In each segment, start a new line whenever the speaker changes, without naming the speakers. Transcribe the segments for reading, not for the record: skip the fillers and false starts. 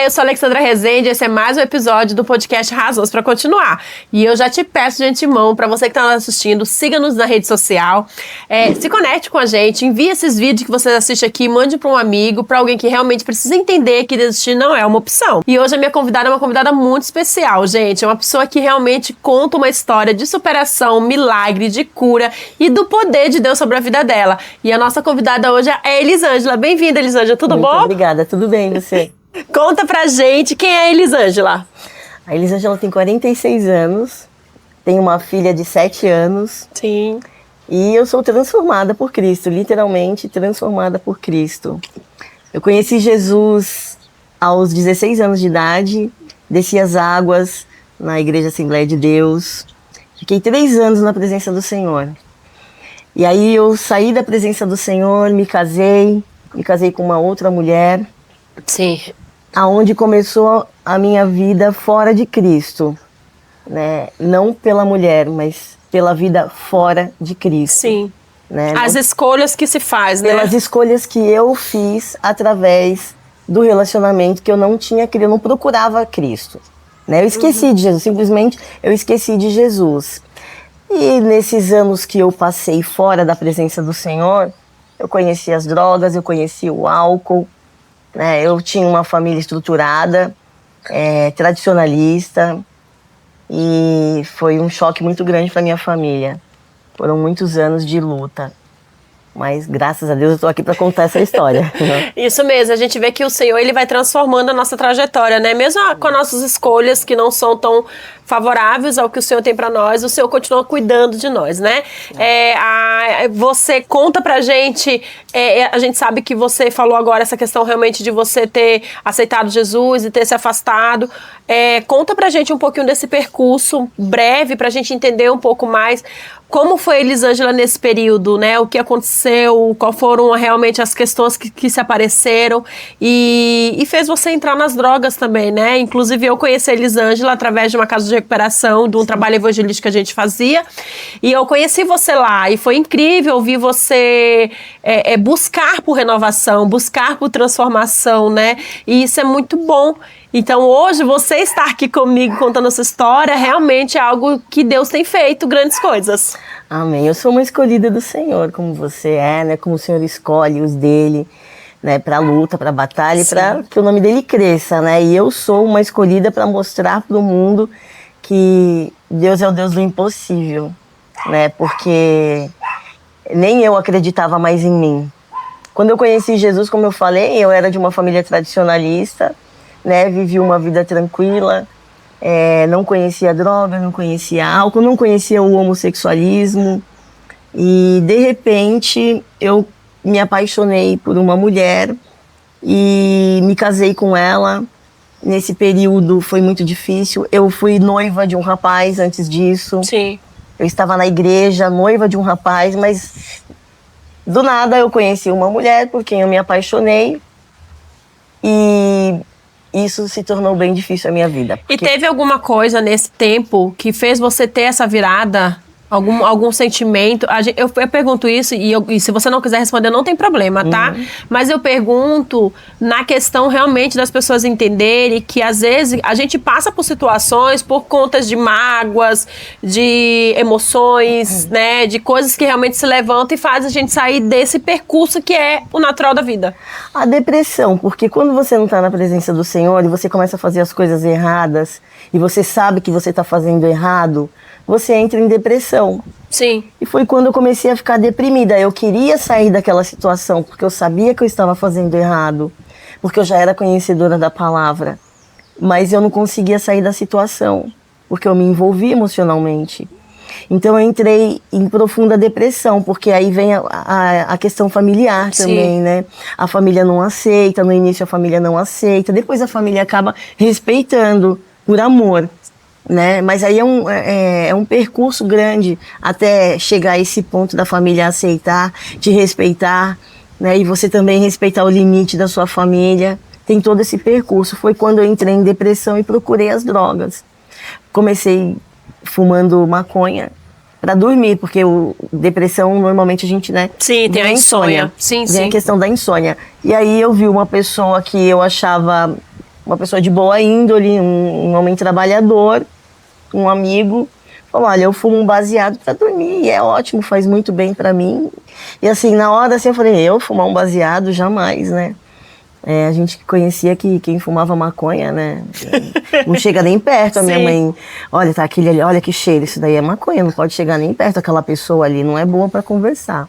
eu sou a Alexandra Rezende, esse é mais um episódio do podcast Razões para Continuar. E eu já te peço de antemão, para você que está assistindo, siga-nos na rede social, se conecte com a gente, envie esses vídeos que você assiste aqui, mande para um amigo, para alguém que realmente precisa entender que desistir não é uma opção. E hoje a minha convidada é uma convidada muito especial, gente. É uma pessoa que realmente conta uma história de superação, milagre, de cura e do poder de Deus sobre a vida dela. E a nossa convidada hoje é a Elisângela. Bem-vinda, Elisângela. Tudo bom?
Muito obrigada. Tudo bem, você?
Conta pra gente quem é a Elisângela.
A Elisângela tem 46 anos, tem uma filha de 7 anos.
Sim.
E eu sou transformada por Cristo, literalmente transformada por Cristo. Eu conheci Jesus aos 16 anos de idade, desci as águas na Igreja Assembleia de Deus. Fiquei 3 anos na presença do Senhor. E aí eu saí da presença do Senhor, me casei com uma outra mulher.
Sim.
Aonde começou a minha vida fora de Cristo, né? Não pela mulher, mas pela vida fora de Cristo.
Sim.
Né?
As escolhas que se faz, né?
Pelas escolhas que eu fiz através do relacionamento que eu não tinha, eu não procurava Cristo. Né? Eu esqueci de Jesus, simplesmente eu esqueci de Jesus. E nesses anos que eu passei fora da presença do Senhor, eu conheci as drogas, eu conheci o álcool. Eu tinha uma família estruturada, tradicionalista, e foi um choque muito grande para minha família. Foram muitos anos de luta, mas graças a Deus eu estou aqui para contar essa história.
Isso mesmo, a gente vê que o Senhor ele vai transformando a nossa trajetória, né? Mesmo com as nossas escolhas que não são tão favoráveis ao que o Senhor tem para nós, o Senhor continua cuidando de nós, né? Você conta pra gente, a gente sabe que você falou agora essa questão realmente de você ter aceitado Jesus e ter se afastado. Conta pra gente um pouquinho desse percurso breve pra gente entender um pouco mais como foi a Elisângela nesse período, né? O que aconteceu, qual foram realmente as questões que se apareceram e fez você entrar nas drogas também, né? Inclusive eu conheci a Elisângela através de uma casa de recuperação, de um trabalho evangelístico que a gente fazia, e eu conheci você lá, e foi incrível ouvir você buscar por renovação, buscar por transformação, né? E isso é muito bom. Então hoje você estar aqui comigo contando essa história realmente é algo que Deus tem feito grandes coisas.
Amém. Eu sou uma escolhida do Senhor, como você é, né? Como o Senhor escolhe os dele, né? Para luta, para batalha, para que o nome dele cresça, né? E eu sou uma escolhida para mostrar para o mundo que Deus é o Deus do impossível, né? Porque nem eu acreditava mais em mim. Quando eu conheci Jesus, como eu falei, eu era de uma família tradicionalista, né? Vivi uma vida tranquila, não conhecia droga, não conhecia álcool, não conhecia o homossexualismo. E, de repente, eu me apaixonei por uma mulher e me casei com ela. Nesse período foi muito difícil. Eu fui noiva de um rapaz antes disso.
Sim.
Eu estava na igreja, noiva de um rapaz, mas do nada eu conheci uma mulher por quem eu me apaixonei. E isso se tornou bem difícil a minha vida.
E teve alguma coisa nesse tempo que fez você ter essa virada? Algum sentimento? Eu pergunto isso e se você não quiser responder, não tem problema, tá? Mas eu pergunto na questão realmente das pessoas entenderem que às vezes a gente passa por situações por conta de mágoas, de emoções, né? De coisas que realmente se levantam e fazem a gente sair desse percurso que é o natural da vida.
A depressão, porque quando você não está na presença do Senhor e você começa a fazer as coisas erradas e você sabe que você está fazendo errado, você entra em depressão.
Sim.
E foi quando eu comecei a ficar deprimida. Eu queria sair daquela situação, porque eu sabia que eu estava fazendo errado, porque eu já era conhecedora da palavra. Mas eu não conseguia sair da situação, porque eu me envolvi emocionalmente. Então eu entrei em profunda depressão, porque aí vem a questão familiar também, né? A família não aceita, no início a família não aceita, depois a família acaba respeitando por amor. Né? Mas aí é um percurso grande até chegar a esse ponto da família aceitar, te respeitar, né? E você também respeitar o limite da sua família. Tem todo esse percurso. Foi quando eu entrei em depressão e procurei as drogas. Comecei fumando maconha para dormir, porque depressão normalmente a gente, né?
Sim, tem a insônia. Sim,
tem a questão da insônia. E aí eu vi uma pessoa que eu achava uma pessoa de boa índole, um homem trabalhador, um amigo, falou, olha, eu fumo um baseado para dormir, e é ótimo, faz muito bem para mim. E assim, na hora assim, eu falei, eu fumar um baseado, jamais, né? A gente conhecia que quem fumava maconha, né? Não chega nem perto. A minha mãe, olha, tá aquele ali, olha que cheiro, isso daí é maconha, não pode chegar nem perto, aquela pessoa ali não é boa para conversar.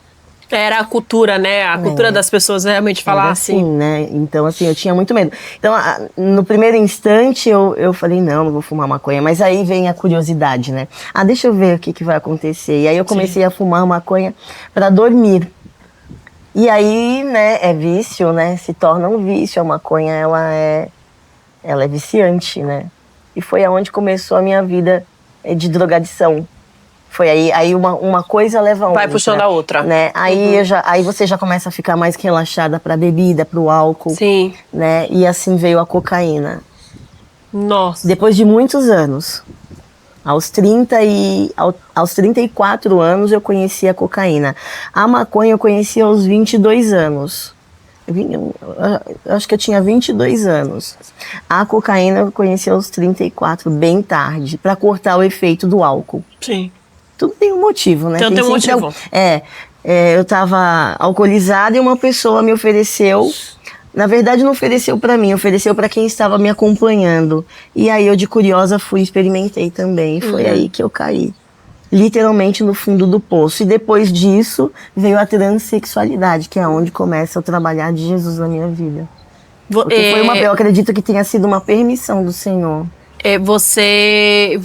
Era a cultura, né? A cultura das pessoas realmente falar assim.
Né? Então, assim, eu tinha muito medo. Então, no primeiro instante, eu falei, não vou fumar maconha. Mas aí vem a curiosidade, né? Deixa eu ver o que vai acontecer. E aí eu comecei a fumar maconha para dormir. E aí, né, é vício, né? Se torna um vício. A maconha, ela é viciante, né? E foi aonde começou a minha vida de drogadição. Foi aí uma coisa leva a outra.
Vai puxando a outra.
Né? Aí, aí você já começa a ficar mais relaxada pra bebida, pro álcool.
Sim.
Né? E assim veio a cocaína.
Nossa.
Depois de muitos anos, aos 34 anos eu conheci a cocaína. A maconha eu conheci aos 22 anos. Eu acho que eu tinha 22 anos. A cocaína eu conheci aos 34, bem tarde, pra cortar o efeito do álcool.
Sim.
Tudo tem um motivo, né?
Então tem um motivo.
Eu estava alcoolizada e uma pessoa me ofereceu. Na verdade, não ofereceu para mim, ofereceu para quem estava me acompanhando. E aí eu, de curiosa, fui e experimentei também. Foi aí que eu caí. Literalmente no fundo do poço. E depois disso, veio a transexualidade, que é onde começa o trabalhar de Jesus na minha vida. Porque eu acredito que tenha sido uma permissão do Senhor.
Você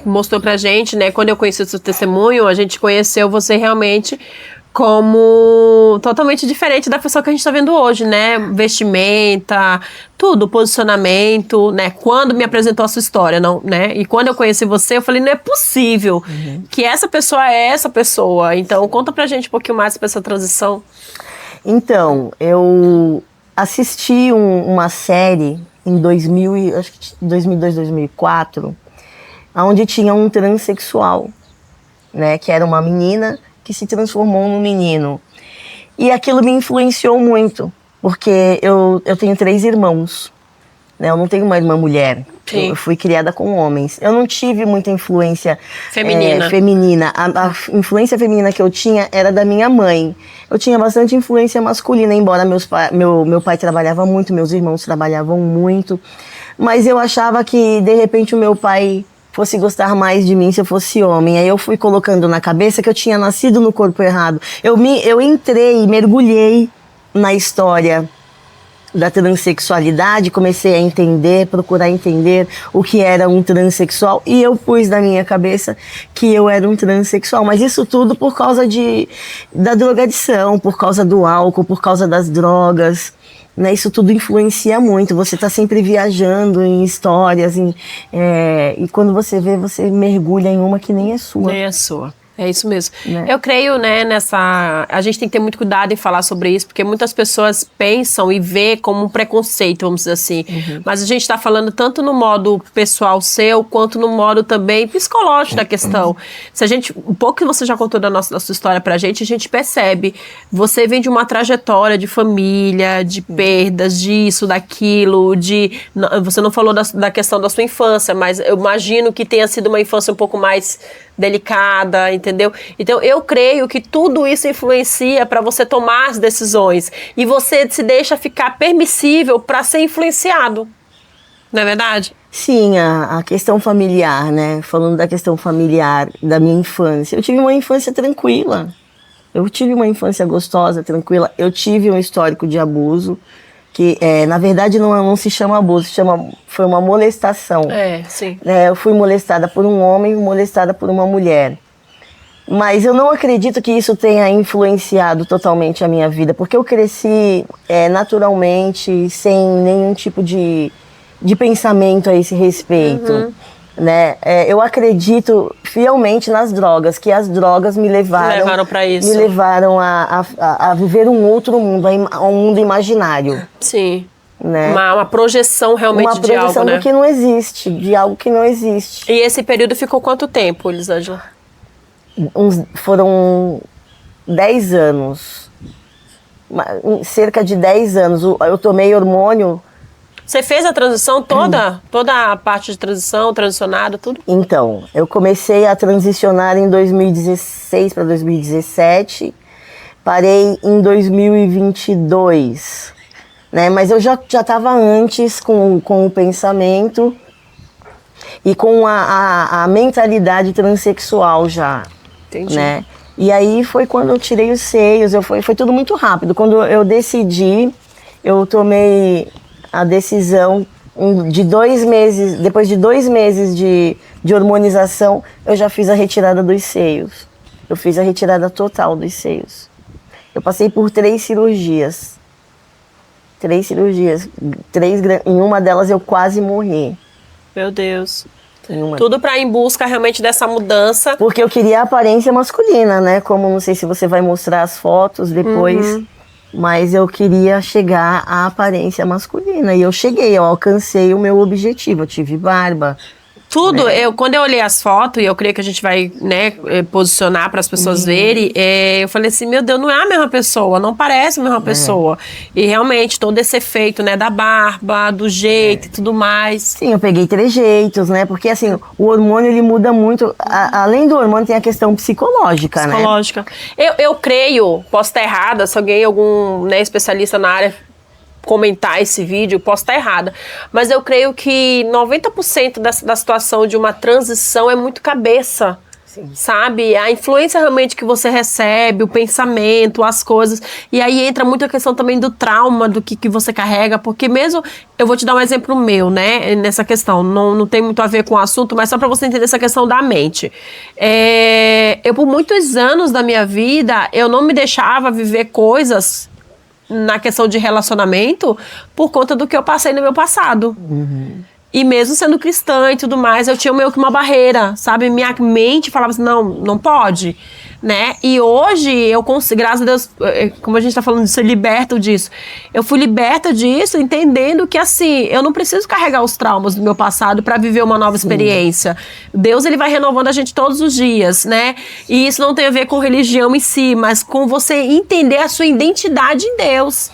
mostrou pra gente, né? Quando eu conheci o seu testemunho, a gente conheceu você realmente como totalmente diferente da pessoa que a gente tá vendo hoje, né? Vestimenta, tudo, posicionamento, né? Quando me apresentou a sua história, não, né? E quando eu conheci você, eu falei, não é possível que essa pessoa é essa pessoa. Então, conta pra gente um pouquinho mais sobre essa transição.
Então, eu assisti uma série em 2002, 2004, onde tinha um transexual, né, que era uma menina que se transformou num menino. E aquilo me influenciou muito, porque eu tenho 3 irmãos, né, eu não tenho uma irmã mulher. Eu fui criada com homens. Eu não tive muita influência feminina. A influência feminina que eu tinha era da minha mãe. Eu tinha bastante influência masculina, embora meu pai trabalhava muito, meus irmãos trabalhavam muito. Mas eu achava que, de repente, o meu pai fosse gostar mais de mim se eu fosse homem. Aí eu fui colocando na cabeça que eu tinha nascido no corpo errado. Eu entrei, mergulhei na história da transexualidade, comecei a entender, procurar entender o que era um transexual, e eu pus na minha cabeça que eu era um transexual, mas isso tudo por causa da drogadição, por causa do álcool, por causa das drogas, né? Isso tudo influencia muito, você está sempre viajando em histórias, e quando você vê, você mergulha em uma que nem é sua.
Nem é sua. É isso mesmo. Né? Eu creio, né, a gente tem que ter muito cuidado em falar sobre isso, porque muitas pessoas pensam e vê como um preconceito, vamos dizer assim. Mas a gente está falando tanto no modo pessoal seu, quanto no modo também psicológico da questão. Se a gente, um pouco que você já contou da sua história pra gente, a gente percebe. Você vem de uma trajetória de família, de perdas, disso, daquilo, você não falou da questão da sua infância, mas eu imagino que tenha sido uma infância um pouco mais delicada, entendeu? Então eu creio que tudo isso influencia para você tomar as decisões e você se deixa ficar permissível para ser influenciado, não é verdade?
Sim, a questão familiar, né? Falando da questão familiar da minha infância, eu tive uma infância tranquila, eu tive uma infância gostosa, tranquila, eu tive um histórico de abuso, que na verdade não se chama abuso, foi uma molestação.
Sim.
Eu fui molestada por um homem e molestada por uma mulher. Mas eu não acredito que isso tenha influenciado totalmente a minha vida, porque eu cresci naturalmente, sem nenhum tipo de pensamento a esse respeito. Né? Eu acredito fielmente nas drogas, que as drogas me levaram
para isso.
Me levaram a viver um outro mundo, um mundo imaginário.
Sim.
Né?
Uma projeção realmente de algo, né?
Uma projeção do que não existe, de algo que não existe.
E esse período ficou quanto tempo, Elisângela?
Foram 10 anos. Cerca de 10 anos. Eu tomei hormônio
Você fez a transição toda? Toda a parte de transição, transicionado, tudo?
Então, eu comecei a transicionar em 2016 para 2017, parei em 2022, né? Mas eu já estava antes com o pensamento e com a mentalidade transexual já.
Entendi.
Né? E aí foi quando eu tirei os seios, foi tudo muito rápido. Quando eu decidi, eu tomei a decisão de 2 meses, depois de 2 meses de hormonização, eu já fiz a retirada dos seios. Eu fiz a retirada total dos seios. Eu passei por 3 cirurgias. 3 cirurgias. Em uma delas eu quase morri.
Meu Deus. Tudo para ir em busca realmente dessa mudança.
Porque eu queria a aparência masculina, né? Como não sei se você vai mostrar as fotos depois, mas eu queria chegar à aparência masculina. E eu cheguei, eu alcancei o meu objetivo. Eu tive barba.
Tudo, quando eu olhei as fotos, e eu creio que a gente vai, né, posicionar para as pessoas verem, eu falei assim, meu Deus, não é a mesma pessoa, não parece a mesma pessoa. E realmente, todo esse efeito, né, da barba, do jeito e tudo mais.
Sim, eu peguei trejeitos, né, porque assim, o hormônio, ele muda muito, além do hormônio tem a questão psicológica, né?
Psicológica. Eu creio, posso estar errada, se alguém, algum, né, especialista na área comentar esse vídeo, posso estar errada, mas eu creio que 90% da situação de uma transição é muito cabeça. Sim. Sabe? A influência realmente que você recebe, o pensamento, as coisas. E aí entra muito a questão também do trauma, do que você carrega, porque mesmo... Eu vou te dar um exemplo meu, né? Nessa questão. Não tem muito a ver com o assunto, mas só para você entender essa questão da mente. Eu, por muitos anos da minha vida, eu não me deixava viver coisas na questão de relacionamento por conta do que eu passei no meu passado. E mesmo sendo cristã e tudo mais, eu tinha meio que uma barreira, sabe? Minha mente falava assim, não pode, né? E hoje eu consigo, graças a Deus, como a gente tá falando de ser liberto disso, eu fui liberta disso, entendendo que assim, eu não preciso carregar os traumas do meu passado para viver uma nova experiência. Deus, ele vai renovando a gente todos os dias, né? E isso não tem a ver com religião em si, mas com você entender a sua identidade em Deus.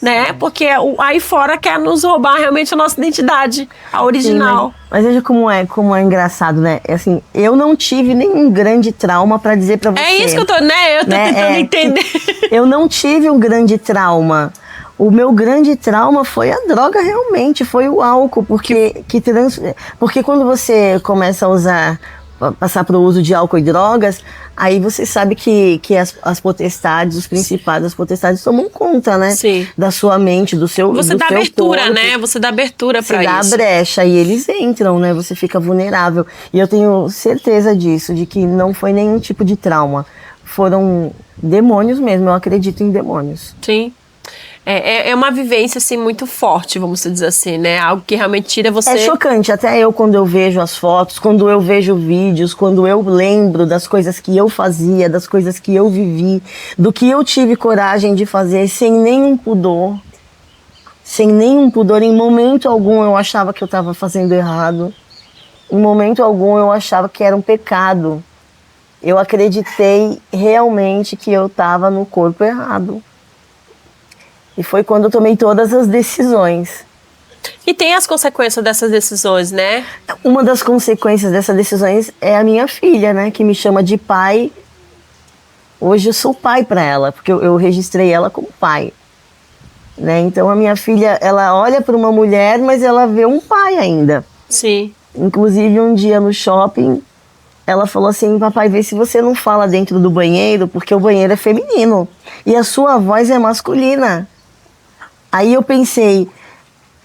Né? Porque aí fora quer nos roubar realmente a nossa identidade, a original.
Sim, mas veja como é engraçado, né? Assim, eu não tive nenhum grande trauma pra dizer pra você.
É isso que eu tô, né? Eu tô tentando entender.
Eu não tive um grande trauma. O meu grande trauma foi a droga, realmente, foi o álcool, porque quando você começa a usar, passar para o uso de álcool e drogas, aí você sabe que as potestades, os principados, as potestades tomam conta, né?
Sim.
Da sua mente, do seu
Você
do
dá
seu
abertura,
corpo.
né? Você dá abertura para isso.
Você dá a brecha e eles entram, né? Você fica vulnerável. E eu tenho certeza disso, de que não foi nenhum tipo de trauma. Foram demônios mesmo, eu acredito em demônios.
Sim. É uma vivência, assim, muito forte, vamos dizer assim, né? Algo que realmente tira você...
É chocante, até eu quando eu vejo as fotos, quando eu vejo vídeos, quando eu lembro das coisas que eu fazia, das coisas que eu vivi, do que eu tive coragem de fazer sem nenhum pudor. Sem nenhum pudor, em momento algum eu achava que eu estava fazendo errado. Em momento algum eu achava que era um pecado. Eu acreditei realmente que eu estava no corpo errado. E foi quando eu tomei todas as decisões.
E tem as consequências dessas decisões, né?
Uma das consequências dessas decisões é a minha filha, né? Que me chama de pai. Hoje eu sou pai para ela, porque eu registrei ela como pai. Né? Então a minha filha, ela olha para uma mulher, mas ela vê um pai ainda.
Sim.
Inclusive um dia no shopping, ela falou assim, papai, vê se você não fala dentro do banheiro, porque o banheiro é feminino. E a sua voz é masculina. Aí eu pensei,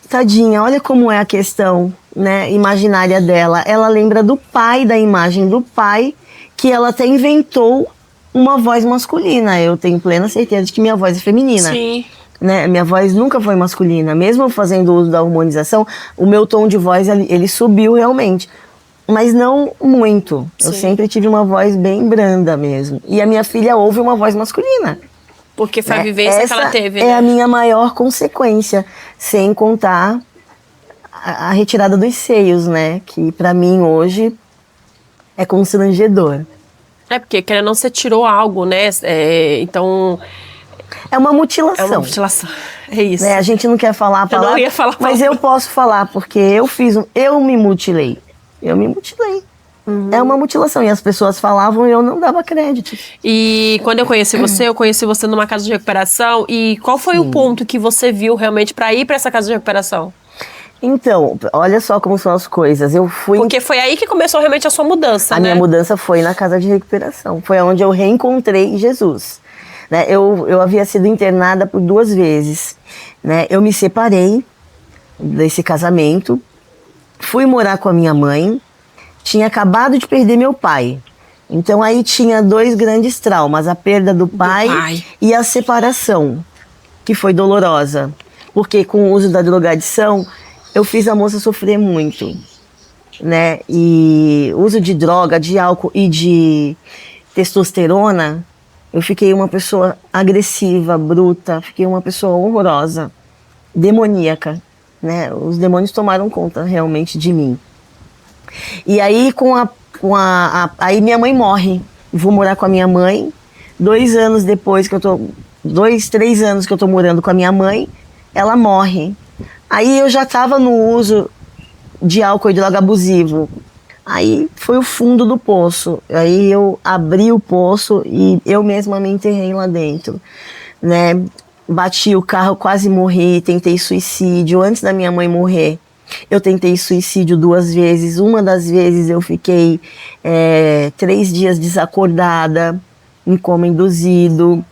tadinha, olha como é a questão, né, imaginária dela. Ela lembra do pai, da imagem do pai, que ela até inventou uma voz masculina. Eu tenho plena certeza de que minha voz é feminina.
Sim.
Né? Minha voz nunca foi masculina. Mesmo fazendo uso da hormonização, o meu tom de voz, ele subiu realmente. Mas não muito. Sim. Eu sempre tive uma voz bem branda mesmo. E a minha filha ouve uma voz masculina.
Porque foi a vivência que ela teve, né?
É a minha maior consequência, sem contar a retirada dos seios, né? Que pra mim hoje é constrangedor.
Porque querendo ou não, você tirou algo, né? Então...
É uma mutilação.
É uma mutilação. É isso.
Né? A gente não quer falar a palavra,
Eu não ia falar
mas eu posso falar, porque eu me mutilei. Eu me mutilei. É uma mutilação. E as pessoas falavam e eu não dava crédito.
E quando eu conheci você numa casa de recuperação. E qual foi o ponto que você viu realmente para ir para essa casa de recuperação?
Então, olha só como são as coisas. Eu fui.
Porque foi aí que começou realmente a sua mudança,
A minha mudança foi na casa de recuperação. Foi onde eu reencontrei Jesus. Né? Eu havia sido internada por 2 vezes. Né? Eu me separei desse casamento, fui morar com a minha mãe, tinha acabado de perder meu pai. Então aí tinha 2 grandes traumas, a perda do pai e a separação, que foi dolorosa. Porque com o uso da drogadição, eu fiz a moça sofrer muito. Né? E uso de droga, de álcool e de testosterona, eu fiquei uma pessoa agressiva, bruta, fiquei uma pessoa horrorosa, demoníaca, né? Os demônios tomaram conta realmente de mim. E aí aí minha mãe morre. Vou morar com a minha mãe. 2 anos depois que eu tô, 2, 3 anos que eu tô morando com a minha mãe, ela morre. Aí eu já estava no uso de álcool e droga abusivo. Aí foi o fundo do poço. Aí eu abri o poço e eu mesma me enterrei lá dentro, né? Bati o carro, quase morri, tentei suicídio. Antes da minha mãe morrer, eu tentei suicídio 2 vezes. Uma das vezes eu fiquei 3 dias desacordada, em coma induzido.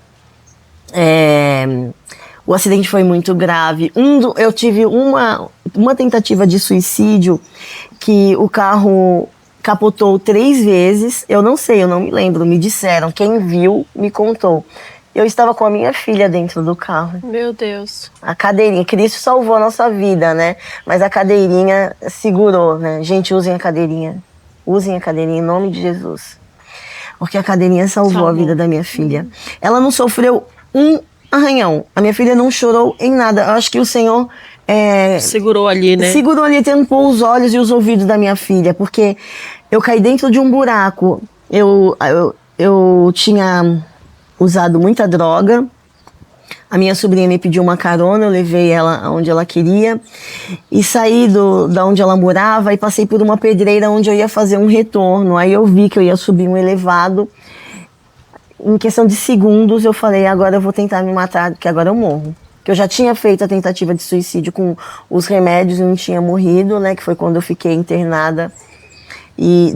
O acidente foi muito grave. Eu tive uma tentativa de suicídio que o carro capotou 3 vezes. Eu não sei, eu não me lembro. Me disseram, quem viu me contou. Eu estava com a minha filha dentro do carro.
Meu Deus.
A cadeirinha, Cristo salvou a nossa vida, né? Mas a cadeirinha segurou, né? Gente, usem a cadeirinha. Usem a cadeirinha em nome de Jesus. Porque a cadeirinha salvou a vida da minha filha. Ela não sofreu um arranhão. A minha filha não chorou em nada. Eu acho que o Senhor...
segurou ali, né?
Segurou ali, tampou os olhos e os ouvidos da minha filha. Porque eu caí dentro de um buraco. Eu tinha usado muita droga. A minha sobrinha me pediu uma carona, eu levei ela aonde ela queria e saí da onde ela morava e passei por uma pedreira onde eu ia fazer um retorno. Aí eu vi que eu ia subir um elevado. Em questão de segundos eu falei, agora eu vou tentar me matar, porque agora eu morro. Que eu já tinha feito a tentativa de suicídio com os remédios e não tinha morrido, né? Que foi quando eu fiquei internada e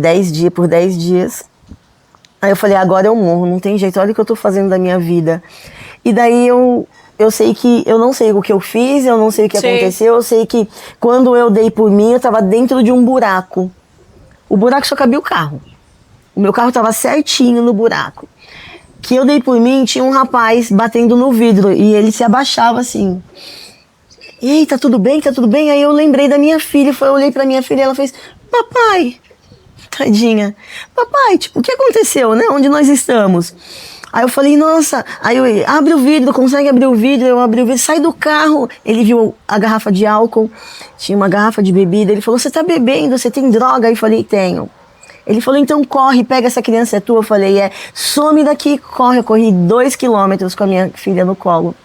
por 10 dias. Aí eu falei, agora eu morro, não tem jeito, olha o que eu tô fazendo da minha vida. E daí eu sei que, eu não sei o que eu fiz, eu não sei o que aconteceu, eu sei que quando eu dei por mim, eu tava dentro de um buraco. O buraco só cabia o carro. O meu carro tava certinho no buraco. Que eu dei por mim, tinha um rapaz batendo no vidro e ele se abaixava assim. Ei, tá tudo bem? Tá tudo bem? Aí eu lembrei da minha filha, eu olhei pra minha filha e ela fez, papai... Tadinha. Papai, tipo, o que aconteceu, né? Onde nós estamos? Aí eu falei, nossa. Aí eu, abre o vidro, consegue abrir o vidro? Eu abri o vidro, sai do carro. Ele viu a garrafa de álcool, tinha uma garrafa de bebida. Ele falou, você tá bebendo? Você tem droga? Aí eu falei, tenho. Ele falou, então corre, pega essa criança, é tua. Eu falei, some daqui, corre. Eu corri 2 quilômetros com a minha filha no colo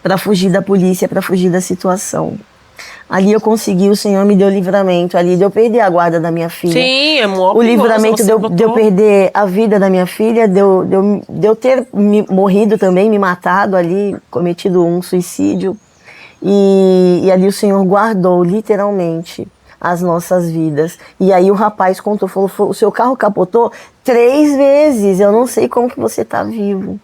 para fugir da polícia, para fugir da situação. Ali eu consegui, o Senhor me deu livramento. Ali de eu perder a guarda da minha filha.
Sim, é muito.
O livramento de eu perder a vida da minha filha, de eu ter morrido também, me matado ali, cometido um suicídio. E ali o Senhor guardou, literalmente, as nossas vidas. E aí o rapaz contou, falou, o seu carro capotou 3 vezes. Eu não sei como que você tá vivo.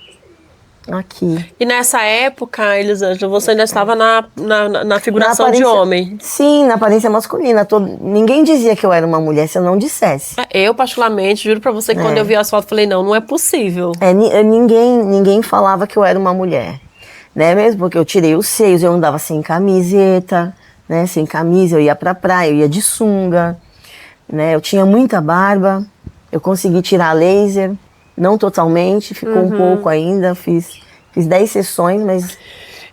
Aqui.
E nessa época, Elisângela, você ainda estava na figuração de homem?
Sim, na aparência masculina. Ninguém dizia que eu era uma mulher se eu não dissesse.
Eu, particularmente, juro pra você que quando eu vi as fotos, falei, não é possível.
Ninguém falava que eu era uma mulher. Né? Mesmo porque eu tirei os seios, eu andava sem camiseta, né? Sem camisa, eu ia pra praia, eu ia de sunga. Né? Eu tinha muita barba, eu consegui tirar laser. Não totalmente, ficou um pouco ainda, fiz 10 sessões, mas...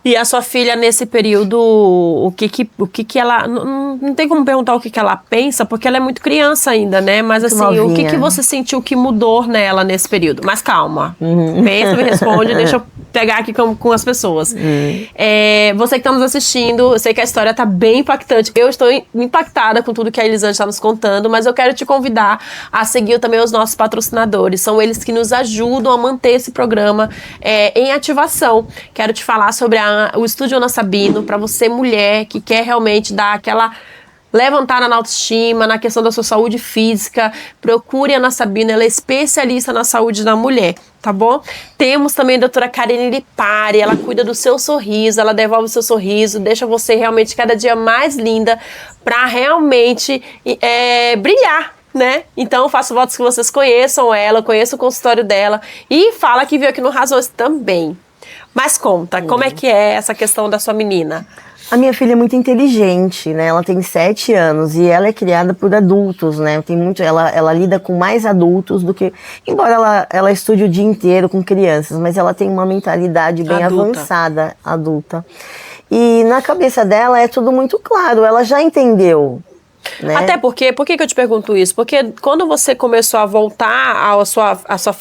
E a sua filha, nesse período, o que ela... Não tem como perguntar o que ela pensa, porque ela é muito criança ainda, né? Mas assim, novinha. O que você sentiu que mudou nela nesse período? Mas calma, pensa, me responde, deixa eu pegar aqui com as pessoas. Você que está nos assistindo, eu sei que a história tá bem impactante. Eu estou impactada com tudo que a Elisângela está nos contando, mas eu quero te convidar a seguir também os nossos patrocinadores. São eles que nos ajudam a manter esse programa em ativação. Quero te falar sobre o Estúdio Ana Sabino, para você, mulher, que quer realmente dar aquela levantar na autoestima, na questão da sua saúde física. Procure a Ana Sabino, ela é especialista na saúde da mulher, tá bom? Temos também a doutora Karine Lipari, ela cuida do seu sorriso, ela devolve o seu sorriso, deixa você realmente cada dia mais linda pra realmente brilhar, né? Então, eu faço votos que vocês conheçam ela, conheçam o consultório dela e fala que veio aqui no Razões também. Mas conta, como é que é essa questão da sua menina?
A minha filha é muito inteligente, né? Ela tem 7 anos e ela é criada por adultos, né? Ela lida com mais adultos do que... Embora ela estude o dia inteiro com crianças, mas ela tem uma mentalidade bem avançada, adulta. E na cabeça dela é tudo muito claro, ela já entendeu. Né?
Até porque, por que eu te pergunto isso? Porque quando você começou a voltar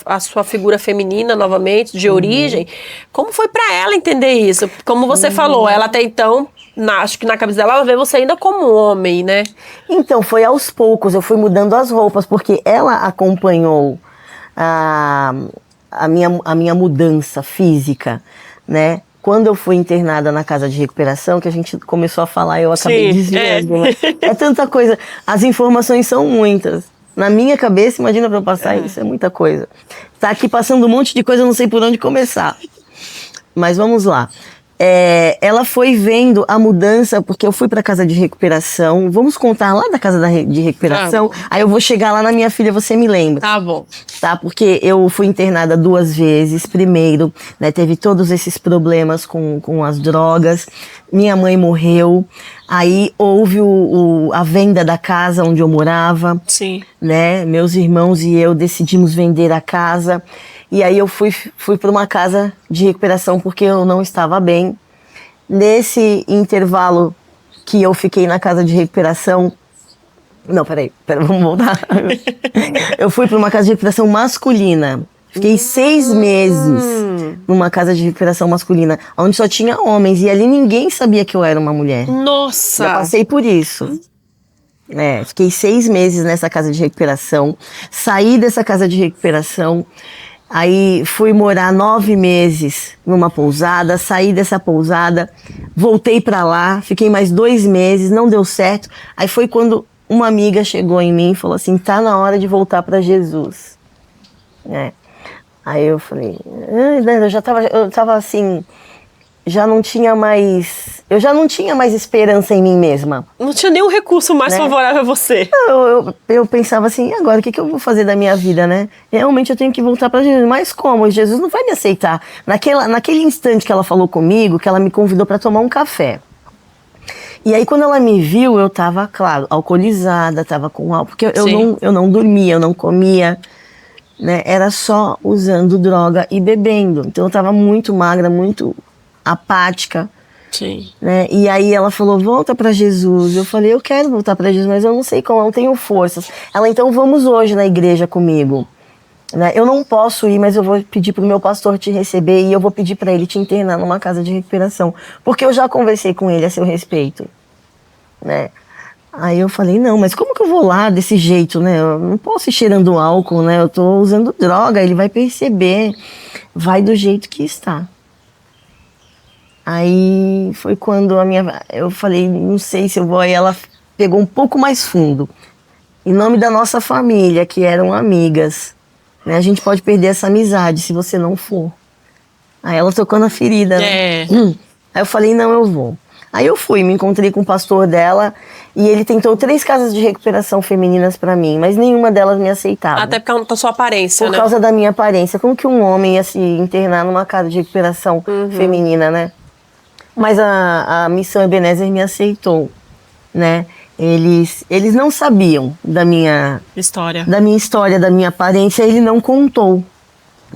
à sua figura feminina novamente, de origem, como foi pra ela entender isso? Como você falou, ela até então, acho que na cabeça dela, ela vê você ainda como homem, né?
Então, foi aos poucos, eu fui mudando as roupas, porque ela acompanhou a minha mudança física, né? Quando eu fui internada na casa de recuperação, que a gente começou a falar, eu acabei desviando, né? É tanta coisa. As informações são muitas. Na minha cabeça, imagina pra eu passar isso, é muita coisa. Tá aqui passando um monte de coisa, eu não sei por onde começar. Mas vamos lá. Ela foi vendo a mudança, porque eu fui pra casa de recuperação. Vamos contar lá da casa de recuperação? Aí eu vou chegar lá na minha filha, você me lembra.
Tá bom.
Tá, porque eu fui internada 2 vezes. Primeiro, né, teve todos esses problemas com as drogas. Minha mãe morreu. Aí houve a venda da casa onde eu morava.
Sim.
Né? Meus irmãos e eu decidimos vender a casa. E aí eu fui para uma casa de recuperação porque eu não estava bem. Nesse intervalo que eu fiquei na casa de recuperação... Não, peraí, vamos voltar. Eu fui para uma casa de recuperação masculina. Fiquei 6 meses numa casa de recuperação masculina, onde só tinha homens. E ali ninguém sabia que eu era uma mulher.
Nossa!
Eu passei por isso. Fiquei 6 meses nessa casa de recuperação. Saí dessa casa de recuperação... Aí fui morar 9 meses numa pousada, saí dessa pousada, voltei pra lá, fiquei mais 2 meses, não deu certo. Aí foi quando uma amiga chegou em mim e falou assim, tá na hora de voltar pra Jesus. Aí eu falei, eu tava assim, eu já não tinha mais esperança em mim mesma.
Não tinha nenhum recurso mais favorável a você.
Eu pensava assim, e agora o que eu vou fazer da minha vida, né? Realmente eu tenho que voltar para Jesus. Mas como? Jesus não vai me aceitar. Naquele instante que ela falou comigo, que ela me convidou para tomar um café. E aí quando ela me viu, eu tava, claro, alcoolizada, tava com álcool, porque eu não dormia, eu não comia, né? Era só usando droga e bebendo. Então eu tava muito magra, muito apática.
Sim.
Né? E aí ela falou, volta pra Jesus. Eu falei, eu quero voltar pra Jesus, mas eu não sei como, eu não tenho forças. Ela, então vamos hoje na igreja comigo. Né? Eu não posso ir, mas eu vou pedir pro meu pastor te receber e eu vou pedir pra ele te internar numa casa de recuperação. Porque eu já conversei com ele a seu respeito. Né? Aí eu falei, não, mas como que eu vou lá desse jeito, né? Eu não posso ir cheirando álcool, né? Eu tô usando droga, ele vai perceber. Vai do jeito que está. Aí foi quando eu falei, não sei se eu vou. Aí ela pegou um pouco mais fundo. Em nome da nossa família, que eram amigas. Né? A gente pode perder essa amizade se você não for. Aí ela tocou na ferida. Né? Aí eu falei, não, eu vou. Aí eu fui, me encontrei com o pastor dela. E ele tentou 3 casas de recuperação femininas pra mim. Mas nenhuma delas me aceitava.
Até por causa da sua aparência,
por causa da minha aparência. Como que um homem ia se internar numa casa de recuperação feminina, né? Mas a Missão Ebenezer me aceitou, né? Eles não sabiam da minha história, da minha aparência, ele não contou.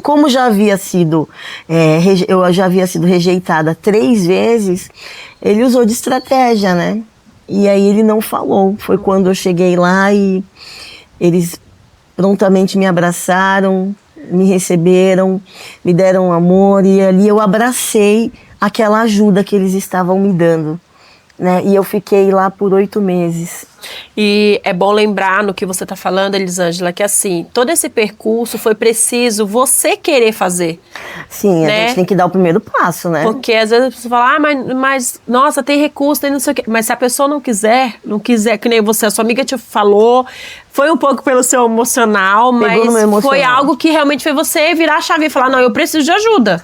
Como já havia sido, eu já havia sido rejeitada 3 vezes, ele usou de estratégia, né? E aí ele não falou. Foi quando eu cheguei lá e eles prontamente me abraçaram, me receberam, me deram amor e ali eu abracei aquela ajuda que eles estavam me dando, né? E eu fiquei lá por 8 meses.
E é bom lembrar no que você está falando, Elisângela, que assim, todo esse percurso foi preciso você querer fazer.
Sim,
né?
A gente tem que dar o primeiro passo, né?
Porque às vezes a pessoa fala, mas nossa, tem recurso, tem não sei o quê. Mas se a pessoa não quiser, que nem você, a sua amiga te falou, foi um pouco pelo seu emocional,
Pegou no meu emocional.
foi algo que realmente foi você virar a chave e falar, não, eu preciso de ajuda.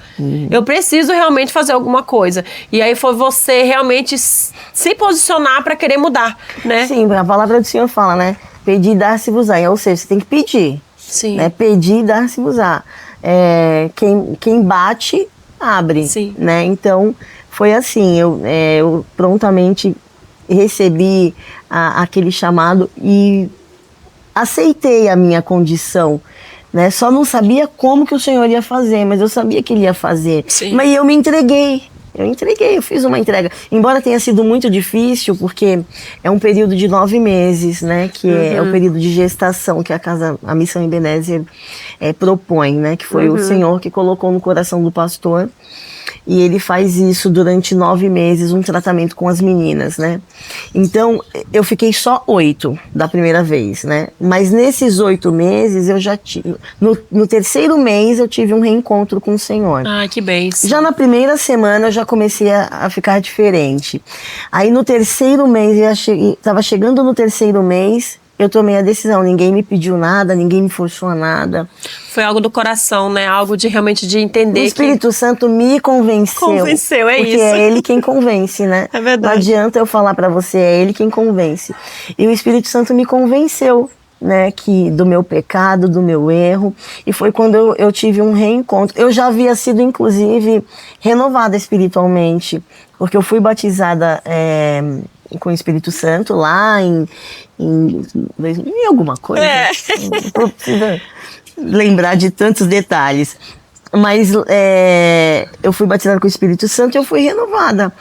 Eu preciso realmente fazer alguma coisa. E aí foi você realmente se posicionar para querer mudar, né?
Sim, a palavra do Senhor fala, né? Pedir, dar-se-vos-á. Ou seja, você tem que pedir.
Sim.
Né? Pedir, dar-se-vos-á. Quem bate, abre.
Sim.
Né? Então, foi assim. Eu prontamente recebi aquele chamado e aceitei a minha condição. Né? Só não sabia como que o Senhor ia fazer, mas eu sabia que Ele ia fazer.
Sim.
Mas eu me entreguei. Eu fiz uma entrega. Embora tenha sido muito difícil, porque é um período de 9 meses, né? Que é o período de gestação que a Missão Ebenezer propõe, né? Que foi o Senhor que colocou no coração do pastor. E ele faz isso durante 9 meses, um tratamento com as meninas, né? Então, eu fiquei só 8 da primeira vez, né? Mas nesses 8 meses, eu já tive... No terceiro mês, eu tive um reencontro com o Senhor.
Ah, que bênção.
Já na primeira semana, eu já comecei a ficar diferente. Aí, no terceiro mês, estava chegando no terceiro mês... Eu tomei a decisão, ninguém me pediu nada, ninguém me forçou a nada.
Foi algo do coração, né? Algo de realmente de entender
que... O Espírito Santo me convenceu.
Convenceu,
porque
isso.
é Ele quem convence, né?
É verdade.
Não adianta eu falar pra você, é Ele quem convence. E o Espírito Santo me convenceu, né? Do meu pecado, do meu erro. E foi quando eu tive um reencontro. Eu já havia sido, inclusive, renovada espiritualmente. Porque eu fui batizada... com o Espírito Santo lá em alguma coisa. Não precisa lembrar de tantos detalhes. Mas eu fui batizada com o Espírito Santo e eu fui renovada.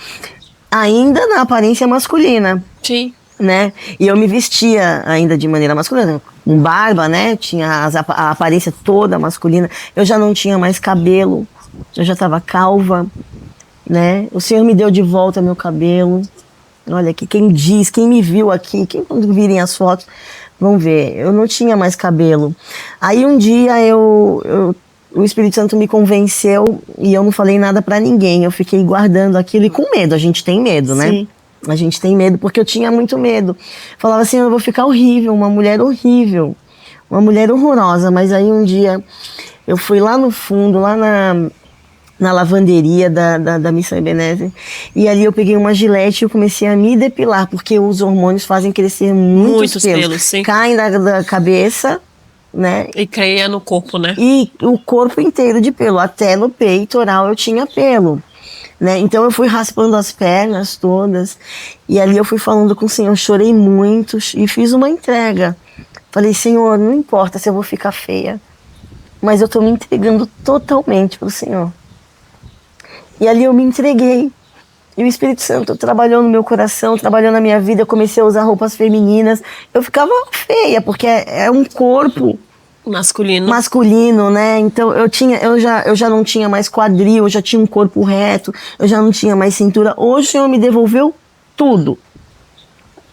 Ainda na aparência masculina.
Sim.
Né? E eu me vestia ainda de maneira masculina, com barba, né? Tinha a aparência toda masculina. Eu já não tinha mais cabelo, eu já estava calva, né? O Senhor me deu de volta meu cabelo. Olha aqui, quem me viu aqui, quando virem as fotos, vão ver. Eu não tinha mais cabelo. Aí um dia o Espírito Santo me convenceu e eu não falei nada pra ninguém. Eu fiquei guardando aquilo e com medo. A gente tem medo, né?
Sim.
A gente tem medo porque eu tinha muito medo. Falava assim, eu vou ficar horrível, uma mulher horrível, uma mulher horrorosa. Mas aí um dia eu fui lá no fundo, lá na lavanderia da Missão Ebenezer, e ali eu peguei uma gilete e eu comecei a me depilar, porque os hormônios fazem crescer muitos pelos.
Sim.
Caem da cabeça, né?
E caia no corpo, né?
E o corpo inteiro de pelo, até no peitoral eu tinha pelo, né? Então eu fui raspando as pernas todas, e ali eu fui falando com o Senhor, chorei muito e fiz uma entrega. Falei, Senhor, não importa se eu vou ficar feia, mas eu tô me entregando totalmente pro Senhor. E ali eu me entreguei. E o Espírito Santo trabalhou no meu coração, trabalhou na minha vida. Eu comecei a usar roupas femininas. Eu ficava feia, porque é um corpo masculino, né? Então eu já não tinha mais quadril, eu já tinha um corpo reto, eu já não tinha mais cintura. Hoje o Senhor me devolveu tudo.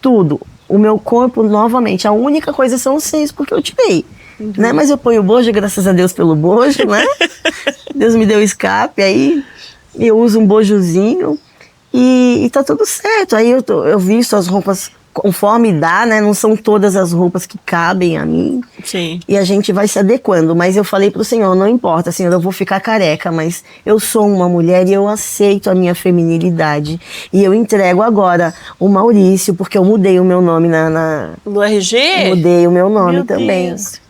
Tudo. O meu corpo novamente. A única coisa são os seios, porque eu tirei. Né? Mas eu ponho o bojo, graças a Deus pelo bojo, né? Deus me deu escape, aí eu uso um bojozinho e tá tudo certo. Aí eu visto as roupas conforme dá, né? Não são todas as roupas que cabem a mim.
Sim.
E a gente vai se adequando. Mas eu falei pro Senhor, não importa, Senhor, eu vou ficar careca, mas eu sou uma mulher e eu aceito a minha feminilidade. E eu entrego agora o Maurício, porque eu mudei o meu nome
no RG?
Mudei o meu nome
Meu
também.
Deus.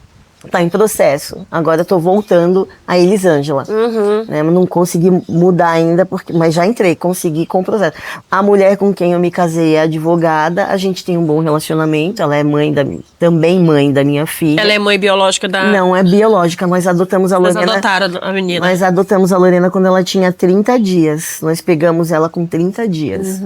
Tá em processo. Agora eu tô voltando a Elisângela. Né? Não consegui mudar ainda, mas já entrei, consegui com o processo. A mulher com quem eu me casei é advogada, a gente tem um bom relacionamento, ela é também mãe da minha filha.
Ela é mãe biológica da...
Não é biológica, nós adotamos a Lorena.
Vocês adotaram a menina.
Nós adotamos a Lorena quando ela tinha 30 dias. Nós pegamos ela com 30 dias.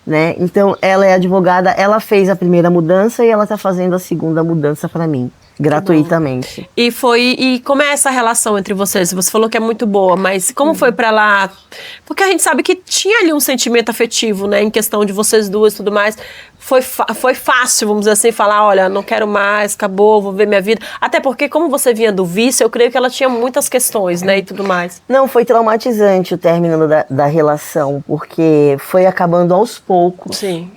Né? Então ela é advogada, ela fez a primeira mudança e ela tá fazendo a segunda mudança para mim. gratuitamente.
E como é essa relação entre vocês? Você falou que é muito boa, mas como foi pra lá? Porque a gente sabe que tinha ali um sentimento afetivo, né, em questão de vocês duas e tudo mais. Foi fácil, vamos dizer assim, falar, olha, não quero mais, acabou, vou ver minha vida. Até porque, como você vinha do vício, eu creio que ela tinha muitas questões, né, e tudo mais.
Não, foi traumatizante o término da relação, porque foi acabando aos poucos.
Sim.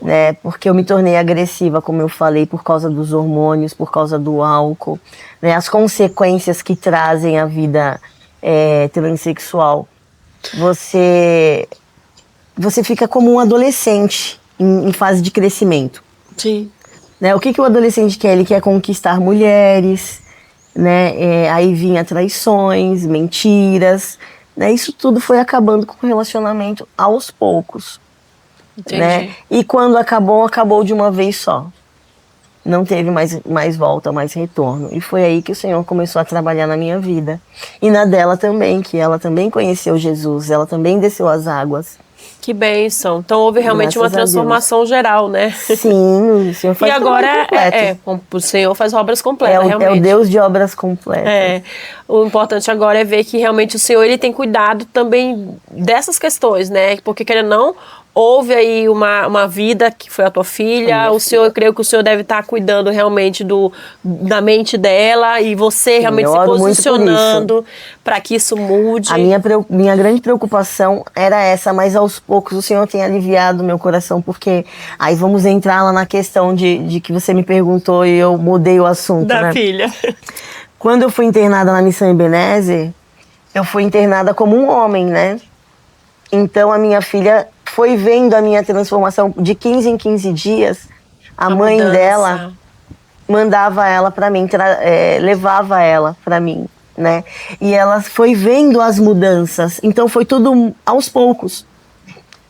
Né, porque eu me tornei agressiva, como eu falei, por causa dos hormônios, por causa do álcool, né, as consequências que trazem a vida transexual. Você fica como um adolescente em fase de crescimento.
Sim.
Né, o que o adolescente quer? Ele quer conquistar mulheres, né, aí vinha traições, mentiras, né, isso tudo foi acabando com o relacionamento aos poucos. Né? E quando acabou de uma vez só. Não teve mais volta, mais retorno. E foi aí que o Senhor começou a trabalhar na minha vida. E na dela também, que ela também conheceu Jesus, ela também desceu as águas.
Que bênção. Então houve realmente uma transformação geral, né?
Sim, o Senhor faz
e agora o Senhor faz obras completas, realmente.
É o Deus de obras completas.
O importante agora é ver que realmente o Senhor ele tem cuidado também dessas questões, né? Porque querendo ou não, houve aí uma vida que foi a tua filha, o Senhor, eu creio que o Senhor deve estar cuidando realmente da mente dela e você realmente se posicionando para que isso mude.
A minha grande preocupação era essa, mas aos poucos o Senhor tem aliviado meu coração, porque aí vamos entrar lá na questão de que você me perguntou e eu mudei o assunto,
da filha.
Quando eu fui internada na Missão Ebenezer, eu fui internada como um homem, né? Então a minha filha foi vendo a minha transformação de 15 em 15 dias. A mãe dela mandava ela para mim, levava ela para mim, né? E ela foi vendo as mudanças. Então foi tudo aos poucos.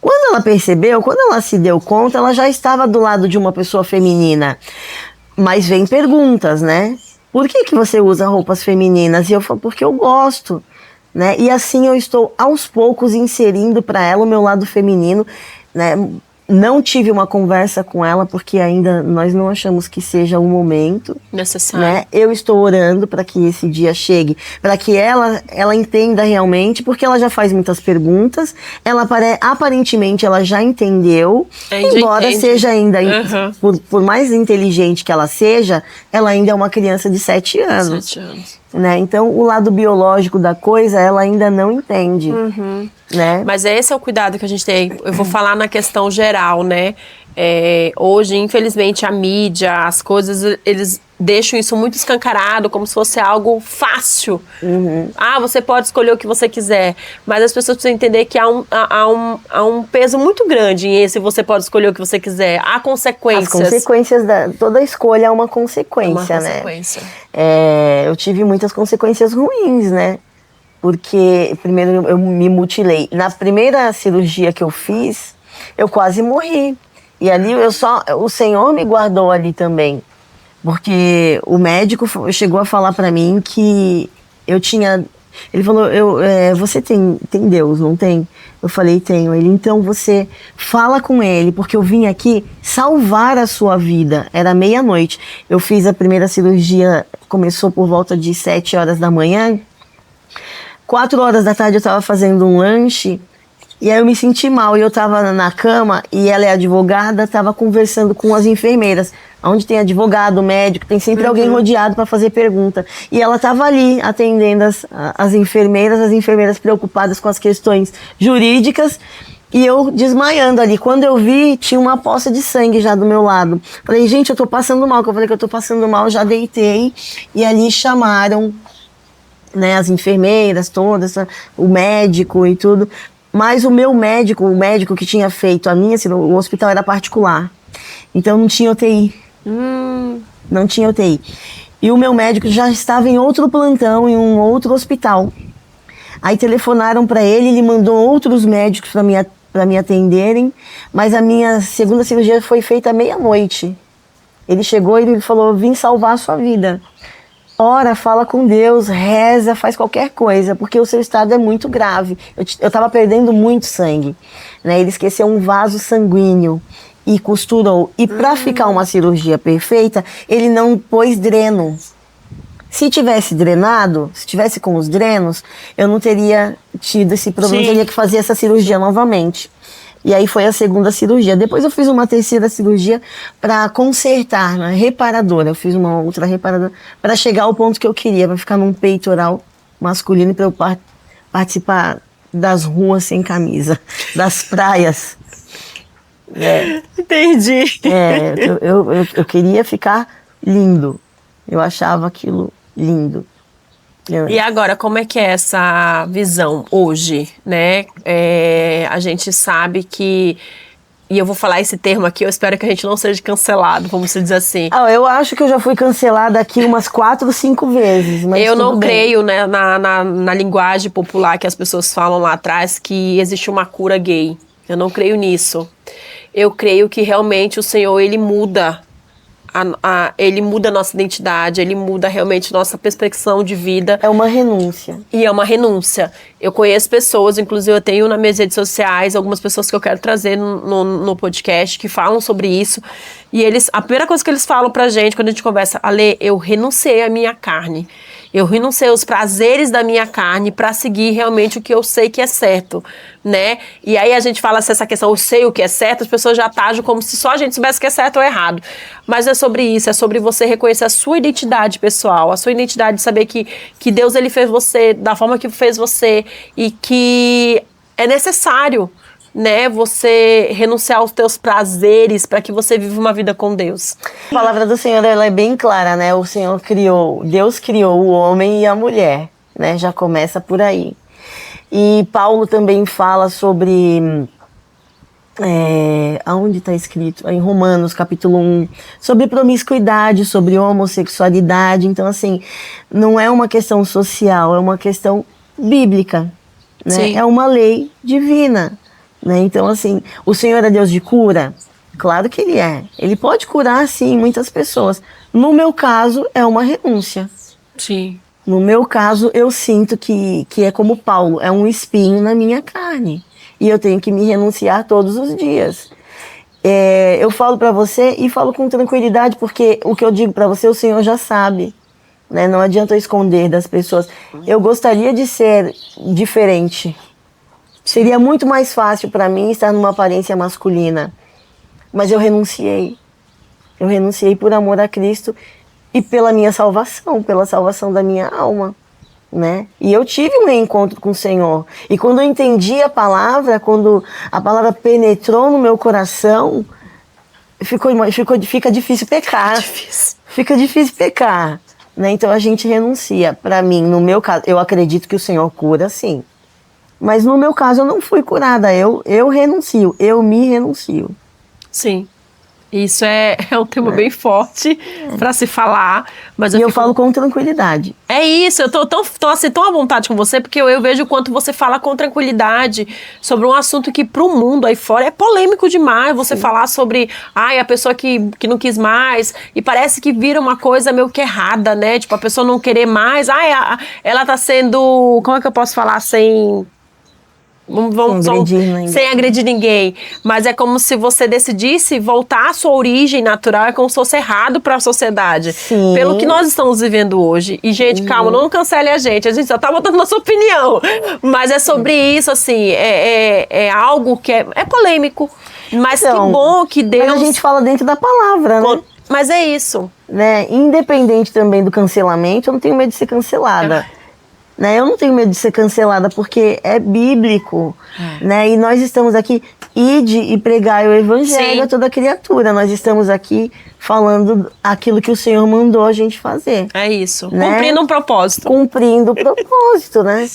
Quando ela percebeu, quando ela se deu conta, ela já estava do lado de uma pessoa feminina. Mas vem perguntas, né? Por que você usa roupas femininas? E eu falo, porque eu gosto. Né? E assim eu estou aos poucos inserindo para ela o meu lado feminino, né? Não tive uma conversa com ela porque ainda nós não achamos que seja o momento
necessário,
né? Eu estou orando para que esse dia chegue, para que ela entenda realmente, porque ela já faz muitas perguntas, aparentemente ela já entendeu, embora seja ainda, por mais inteligente que ela seja, ela ainda é uma criança de 7 anos.
7 anos.
Né? Então o lado biológico da coisa ela ainda não entende, né?
Mas esse é o cuidado que a gente tem. Eu vou falar na questão geral, né? Hoje, infelizmente, a mídia, as coisas, eles deixam isso muito escancarado, como se fosse algo fácil. Você pode escolher o que você quiser, mas as pessoas precisam entender que há um peso muito grande em esse você pode escolher o que você quiser. Há consequências.
As consequências, toda escolha é uma consequência, né? Eu tive muitas consequências ruins, né? Porque, primeiro, eu me mutilei. Na primeira cirurgia que eu fiz, eu quase morri. E ali o Senhor me guardou ali também. Porque o médico chegou a falar pra mim que eu tinha... Ele falou, você tem Deus, não tem? Eu falei, tenho. Ele, então você fala com ele, porque eu vim aqui salvar a sua vida. Era meia-noite. Eu fiz a primeira cirurgia, começou por volta de 7 horas da manhã. 4 horas da tarde eu estava fazendo um lanche, e aí eu me senti mal, e eu estava na cama, e ela é advogada, estava conversando com as enfermeiras. Onde tem advogado, médico, tem sempre alguém rodeado para fazer pergunta. E ela estava ali atendendo as enfermeiras preocupadas com as questões jurídicas, e eu desmaiando ali. Quando eu vi, tinha uma poça de sangue já do meu lado. Falei, gente, eu tô passando mal. Eu falei que eu tô passando mal, já deitei, e ali chamaram, né, as enfermeiras todas, o médico e tudo. Mas o médico que tinha feito a minha, o hospital era particular. Então não tinha UTI. Não tinha UTI. E o meu médico já estava em outro plantão, em um outro hospital. Aí telefonaram para ele mandou outros médicos para me atenderem, mas a minha segunda cirurgia foi feita à meia-noite. Ele chegou e ele falou, vim salvar a sua vida. Ora, fala com Deus, reza, faz qualquer coisa, porque o seu estado é muito grave. Eu estava perdendo muito sangue, né? Ele esqueceu um vaso sanguíneo. e costurou. E para ficar uma cirurgia perfeita, ele não pôs dreno. Se tivesse drenado, se tivesse com os drenos, eu não teria tido esse problema, teria que fazer essa cirurgia novamente. E aí foi a segunda cirurgia. Depois eu fiz uma terceira cirurgia para consertar, né? Reparadora. Eu fiz uma outra reparadora para chegar ao ponto que eu queria, para ficar num peitoral masculino, para eu participar das ruas sem camisa, das praias.
Entendi.
Eu queria ficar lindo. Eu achava aquilo lindo.
E agora, como é que é essa visão hoje, né? A gente sabe que, e eu vou falar esse termo aqui, eu espero que a gente não seja cancelado, vamos dizer assim.
Eu acho que eu já fui cancelada aqui umas 4, 5 vezes. Mas
eu não creio, né, na linguagem popular que as pessoas falam lá atrás que existe uma cura gay. Eu não creio nisso. Eu creio que realmente o Senhor, Ele muda. Ele muda a nossa identidade, ele muda realmente nossa perspectiva de vida.
É uma renúncia.
E é uma renúncia. Eu conheço pessoas, inclusive eu tenho nas minhas redes sociais algumas pessoas que eu quero trazer no podcast que falam sobre isso. E a primeira coisa que eles falam pra gente quando a gente conversa, Ale, eu renunciei à minha carne. Eu renunciei aos prazeres da minha carne para seguir realmente o que eu sei que é certo, né? E aí a gente fala se essa questão, eu sei o que é certo, as pessoas já agem como se só a gente soubesse o que é certo ou errado. Mas é sobre isso, é sobre você reconhecer a sua identidade pessoal, a sua identidade de saber que Deus, Ele fez você da forma que fez você e que é necessário, né, você renunciar aos teus prazeres para que você viva uma vida com Deus.
A palavra do Senhor, ela é bem clara, né? Deus criou o homem e a mulher, né? Já começa por aí. E Paulo também fala sobre, aonde está escrito? Em Romanos, capítulo 1, sobre promiscuidade, sobre homossexualidade. Então, assim, não é uma questão social, é uma questão bíblica, né?
Sim.
É uma lei divina. Né? Então, assim, o Senhor é Deus de cura? Claro que Ele é. Ele pode curar, sim, muitas pessoas. No meu caso, é uma renúncia.
Sim.
No meu caso, eu sinto que é como Paulo, é um espinho na minha carne. E eu tenho que me renunciar todos os dias. Eu falo para você e falo com tranquilidade, porque o que eu digo para você, o Senhor já sabe. Né? Não adianta eu esconder das pessoas. Eu gostaria de ser diferente. Seria muito mais fácil para mim estar numa aparência masculina. Mas eu renunciei. Eu renunciei por amor a Cristo e pela minha salvação, pela salvação da minha alma. Né? E eu tive um reencontro com o Senhor. E quando eu entendi a palavra, quando a palavra penetrou no meu coração, fica difícil pecar. Fica difícil pecar. Né? Então a gente renuncia. Para mim, no meu caso, eu acredito que o Senhor cura, sim. Mas no meu caso eu não fui curada, eu renuncio, eu me renuncio.
Sim, isso é um tema bem forte para se falar. Mas
eu falo com tranquilidade.
É isso, eu tô assim, tão à vontade com você, porque eu vejo o quanto você fala com tranquilidade sobre um assunto que pro mundo aí fora é polêmico demais. Você falar sobre a pessoa que não quis mais, e parece que vira uma coisa meio que errada, né? Tipo, a pessoa não querer mais, ela tá sendo, como é que eu posso falar sem agredir ninguém. Mas é como se você decidisse voltar à sua origem natural, é como se fosse errado para a sociedade.
Sim.
Pelo que nós estamos vivendo hoje. E, gente, calma, não cancele a gente só tá botando nossa opinião. Mas é sobre isso, assim, é algo que é polêmico. Mas então, que bom que Deus...
Mas a gente fala dentro da palavra, né?
Mas é isso.
Né? Independente também do cancelamento, eu não tenho medo de ser cancelada. Né? Eu não tenho medo de ser cancelada porque é bíblico, né? E nós estamos aqui, ide e pregai o evangelho a toda criatura. Nós estamos aqui falando aquilo que o Senhor mandou a gente fazer.
É isso,
né?
Cumprindo um propósito.
Cumprindo o propósito, né?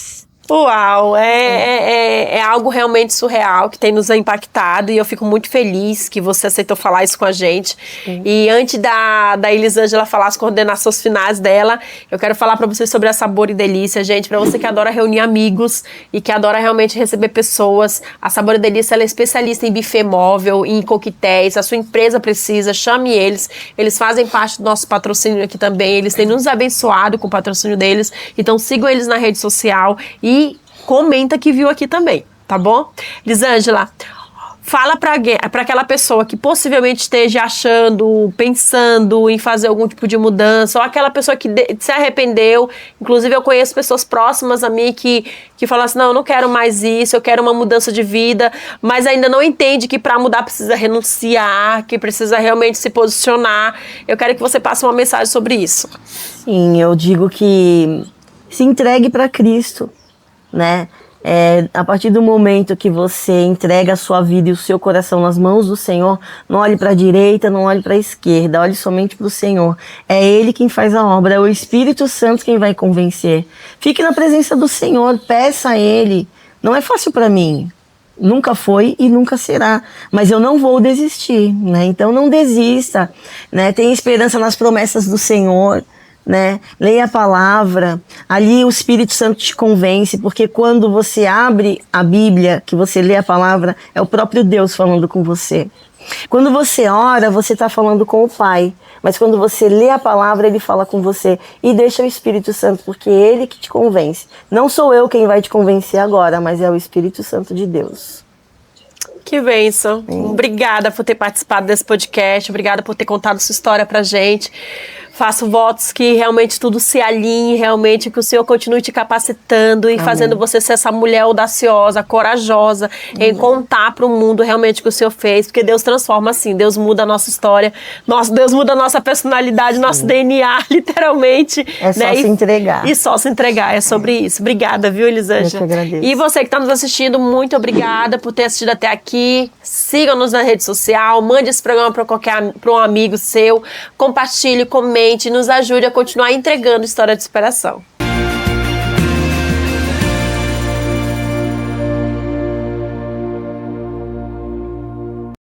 Uau, é algo realmente surreal que tem nos impactado e eu fico muito feliz que você aceitou falar isso com a gente. Sim. E antes da Elisângela falar as coordenações finais dela, eu quero falar para vocês sobre a Sabor e Delícia, gente, para você que adora reunir amigos e que adora realmente receber pessoas. A Sabor e Delícia, ela é especialista em buffet móvel, em coquetéis, a sua empresa precisa, chame eles fazem parte do nosso patrocínio aqui também, eles têm nos abençoado com o patrocínio deles, então sigam eles na rede social e comenta que viu aqui também, tá bom? Elisângela, Fala para aquela pessoa que possivelmente esteja achando, pensando em fazer algum tipo de mudança, ou aquela pessoa que se arrependeu. Inclusive, eu conheço pessoas próximas a mim que falam assim, não, eu não quero mais isso, eu quero uma mudança de vida, mas ainda não entende que para mudar precisa renunciar, que precisa realmente se posicionar. Eu quero que você passe uma mensagem sobre isso.
Sim, eu digo que se entregue para Cristo, né? A partir do momento que você entrega a sua vida e o seu coração nas mãos do Senhor, não olhe para a direita, não olhe para a esquerda, olhe somente para o Senhor. É Ele quem faz a obra, é o Espírito Santo quem vai convencer. Fique na presença do Senhor, peça a Ele. Não é fácil para mim, nunca foi e nunca será, mas eu não vou desistir, né? Então não desista, né? Tenha esperança nas promessas do Senhor, né? Leia a palavra, ali o Espírito Santo te convence, porque quando você abre a Bíblia, que você lê a palavra, é o próprio Deus falando com você. Quando você ora, você está falando com o Pai, mas quando você lê a palavra, Ele fala com você, e deixa o Espírito Santo, porque é Ele que te convence. Não sou eu quem vai te convencer agora, mas é o Espírito Santo de Deus.
Que bênção. Obrigada por ter participado desse podcast, obrigada por ter contado sua história pra gente. Faço votos que realmente tudo se alinhe, realmente que o Senhor continue te capacitando e fazendo você ser essa mulher audaciosa, corajosa, em contar para o mundo realmente o que o Senhor fez, porque Deus transforma assim, Deus muda a nossa história, Deus muda a nossa personalidade, nosso DNA, literalmente.
É só se entregar.
E só se entregar, é sobre isso. Obrigada, viu, Elisângela?
Eu que agradeço.
E você que está nos assistindo, muito obrigada por ter assistido até aqui. Siga-nos na rede social, mande esse programa para um amigo seu, compartilhe, comente, nos ajude a continuar entregando história de superação.